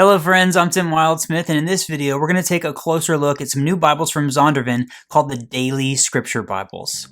Hello friends, I'm Tim Wildsmith, and in this video we're going to take a closer look at some new Bibles from Zondervan called the Daily Scripture Bibles.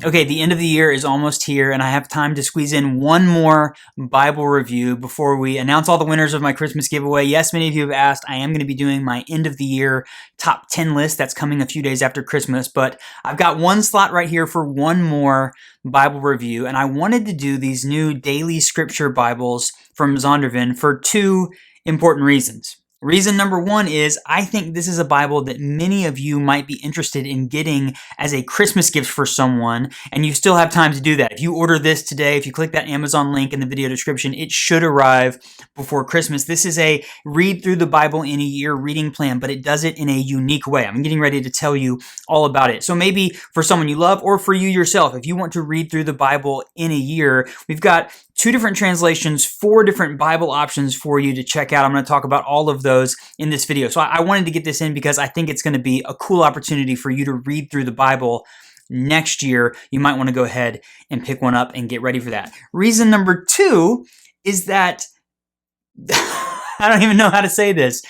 Okay, the end of the year is almost here, and I have time to squeeze in one more Bible review before we announce all the winners of my Christmas giveaway. Yes, many of you have asked. I am going to be doing my end of the year top 10 list. That's coming a few days after Christmas, but I've got one slot right here for one more Bible review, and I wanted to do these new Daily Scripture Bibles from Zondervan for two important reasons. Reason number one is I think this is a Bible that many of you might be interested in getting as a Christmas gift for someone, and you still have time to do that. If you order this today, if you click that Amazon link in the video description, it should arrive before Christmas. This is a read through the Bible in a year reading plan, but it does it in a unique way. I'm getting ready to tell you all about it. So maybe for someone you love or for you yourself, if you want to read through the Bible in a year, we've got 2 different translations, 4 different Bible options for you to check out. I'm going to talk about all of those in this video. So I wanted to get this in because I think it's going to be a cool opportunity for you to read through the Bible next year. You might want to go ahead and pick one up and get ready for that. Reason number 2 is that, I don't even know how to say this.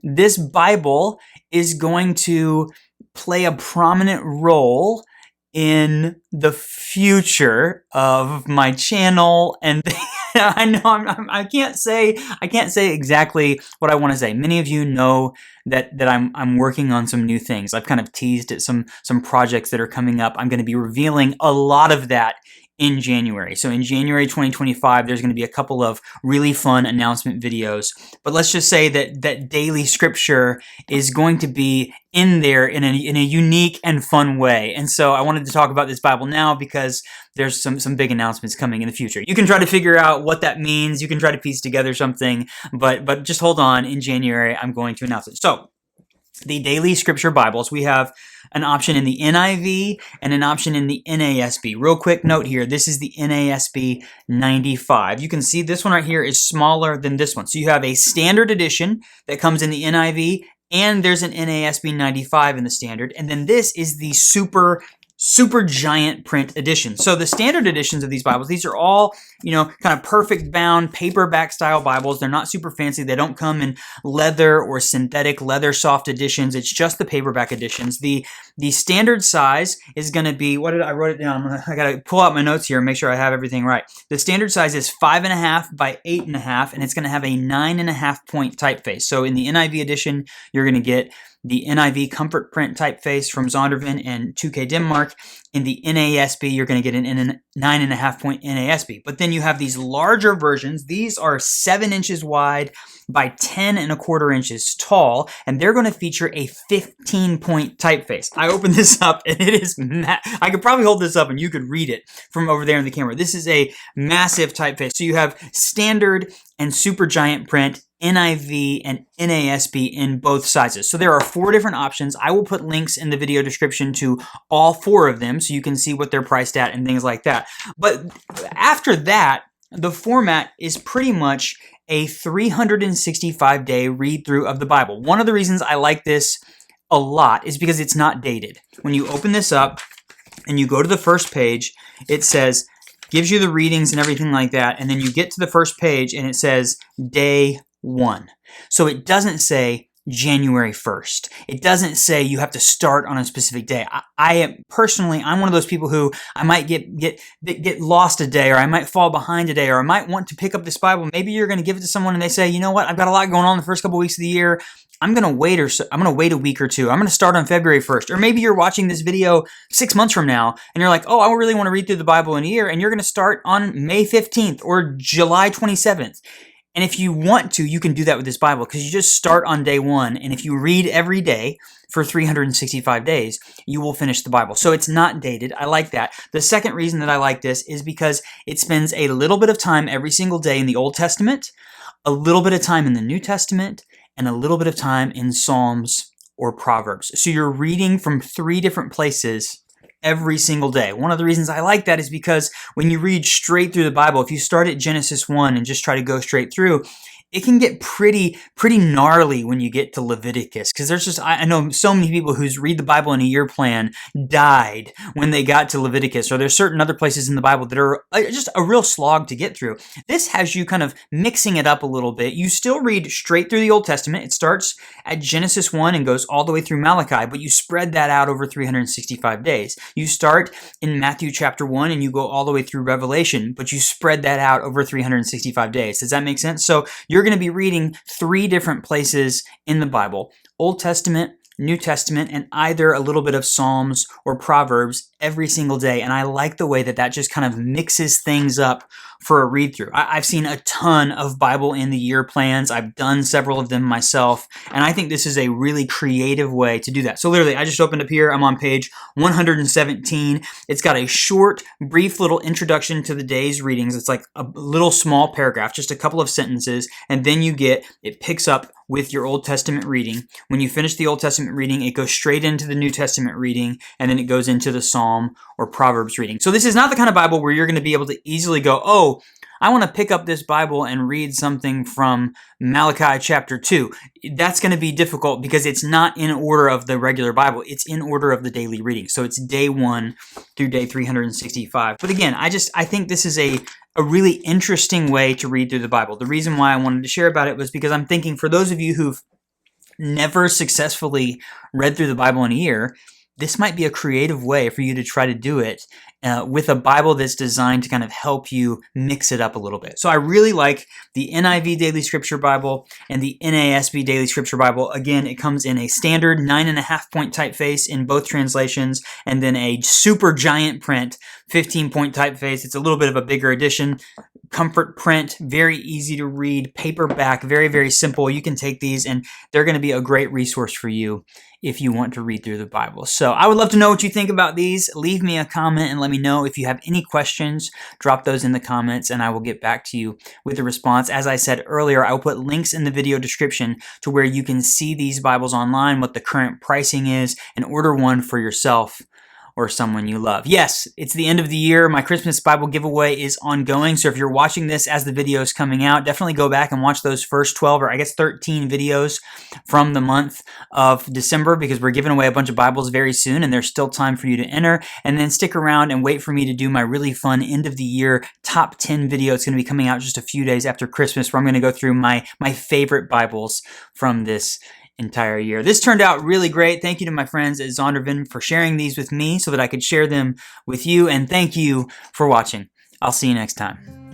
This Bible is going to play a prominent role in the future of my channel, and I know I can't say exactly what I want to say. Many of you know that I'm working on some new things. I've kind of teased at some projects that are coming up. I'm going to be revealing a lot of that in January. So in January 2025, there's going to be a couple of really fun announcement videos. But let's just say that daily scripture is going to be in there in a unique and fun way. And so I wanted to talk about this Bible now because there's some big announcements coming in the future. You can try to figure out what that means. You can try to piece together something, but just hold on. In January, I'm going to announce it. So the Daily Scripture Bibles, we have an option in the NIV and an option in the NASB. Real quick note here, this is the NASB 95. You can see this one right here is smaller than this one. So you have a standard edition that comes in the NIV, and there's an NASB 95 in the standard. And then this is the super giant print edition. So the standard editions of these Bibles, these are all, kind of perfect bound paperback style Bibles. They're not super fancy. They don't come in leather or synthetic leather soft editions. It's just the paperback editions. The standard size is going to be, I wrote it down. I got to pull out my notes here and make sure I have everything right. The standard size is 5.5 by 8.5, and it's going to have a 9.5 point typeface. So in the NIV edition, you're going to get the NIV Comfort Print typeface from Zondervan and 2K Denmark. In the NASB, you're going to get an 9.5 point NASB. But then you have these larger versions. These are 7 inches wide by 10.25 inches tall, and they're going to feature a 15 point typeface. I opened this up, and it is I could probably hold this up, and you could read it from over there in the camera. This is a massive typeface. So you have standard and super giant print, NIV and NASB in both sizes. So there are 4 different options. I will put links in the video description to all 4 of them so you can see what they're priced at and things like that. But after that, the format is pretty much a 365-day read-through of the Bible. One of the reasons I like this a lot is because it's not dated. When you open this up and you go to the first page, it says, gives you the readings and everything like that, and then you get to the first page and it says day 1. So it doesn't say January 1st. It doesn't say you have to start on a specific day. I am personally, I'm one of those people who I might get lost a day, or I might fall behind a day, or I might want to pick up this Bible. Maybe you're going to give it to someone and they say, you know what, I've got a lot going on the first couple weeks of the year. I'm going to wait a week or 2. I'm going to start on February 1st. Or maybe you're watching this video 6 months from now and you're like, oh, I really want to read through the Bible in a year, and you're going to start on May 15th or July 27th. And if you want to, you can do that with this Bible because you just start on day 1. And if you read every day for 365 days, you will finish the Bible. So it's not dated. I like that. The second reason that I like this is because it spends a little bit of time every single day in the Old Testament, a little bit of time in the New Testament, and a little bit of time in Psalms or Proverbs. So you're reading from 3 different places every single day. One of the reasons I like that is because when you read straight through the Bible, if you start at Genesis 1 and just try to go straight through, it can get pretty gnarly when you get to Leviticus, because there's just, I know so many people who's read the Bible in a year plan died when they got to Leviticus, or there's certain other places in the Bible that are just a real slog to get through. This has you kind of mixing it up a little bit. You still read straight through the Old Testament. It starts at Genesis 1 and goes all the way through Malachi, but you spread that out over 365 days. You start in Matthew chapter 1 and you go all the way through Revelation, but you spread that out over 365 days. Does that make sense? So you're going to be reading 3 different places in the Bible: Old Testament, New Testament, and either a little bit of Psalms or Proverbs every single day. And I like the way that that just kind of mixes things up for a read through. I've seen a ton of Bible in the year plans. I've done several of them myself, and I think this is a really creative way to do that. So literally, I just opened up here. I'm on page 117. It's got a short, brief little introduction to the day's readings. It's like a little small paragraph, just a couple of sentences, and then it picks up with your Old Testament reading. When you finish the Old Testament reading, it goes straight into the New Testament reading, and then it goes into the Psalm or Proverbs reading. So this is not the kind of Bible where you're going to be able to easily go, oh, I want to pick up this Bible and read something from Malachi chapter 2. That's going to be difficult because it's not in order of the regular Bible. It's in order of the daily reading. So it's day 1 through day 365. But again, I think this is a really interesting way to read through the Bible. The reason why I wanted to share about it was because I'm thinking for those of you who've never successfully read through the Bible in a year, this might be a creative way for you to try to do it with a Bible that's designed to kind of help you mix it up a little bit. So I really like the NIV Daily Scripture Bible and the NASB Daily Scripture Bible. Again, it comes in a standard 9.5-point typeface in both translations, and then a super giant print 15-point typeface. It's a little bit of a bigger edition. Comfort print, very easy to read, paperback, very, very simple. You can take these and they're going to be a great resource for you if you want to read through the Bible. So I would love to know what you think about these. Leave me a comment and let me know. If you have any questions, drop those in the comments and I will get back to you with a response. As I said earlier, I will put links in the video description to where you can see these Bibles online, what the current pricing is, and order one for yourself or someone you love. Yes, it's the end of the year. My Christmas Bible giveaway is ongoing. So if you're watching this as the video is coming out, definitely go back and watch those first 12 or I guess 13 videos from the month of December, because we're giving away a bunch of Bibles very soon and there's still time for you to enter. And then stick around and wait for me to do my really fun end of the year top 10 video. It's going to be coming out just a few days after Christmas, where I'm going to go through my favorite Bibles from this entire year. This turned out really great. Thank you to my friends at Zondervan for sharing these with me so that I could share them with you. And thank you for watching. I'll see you next time.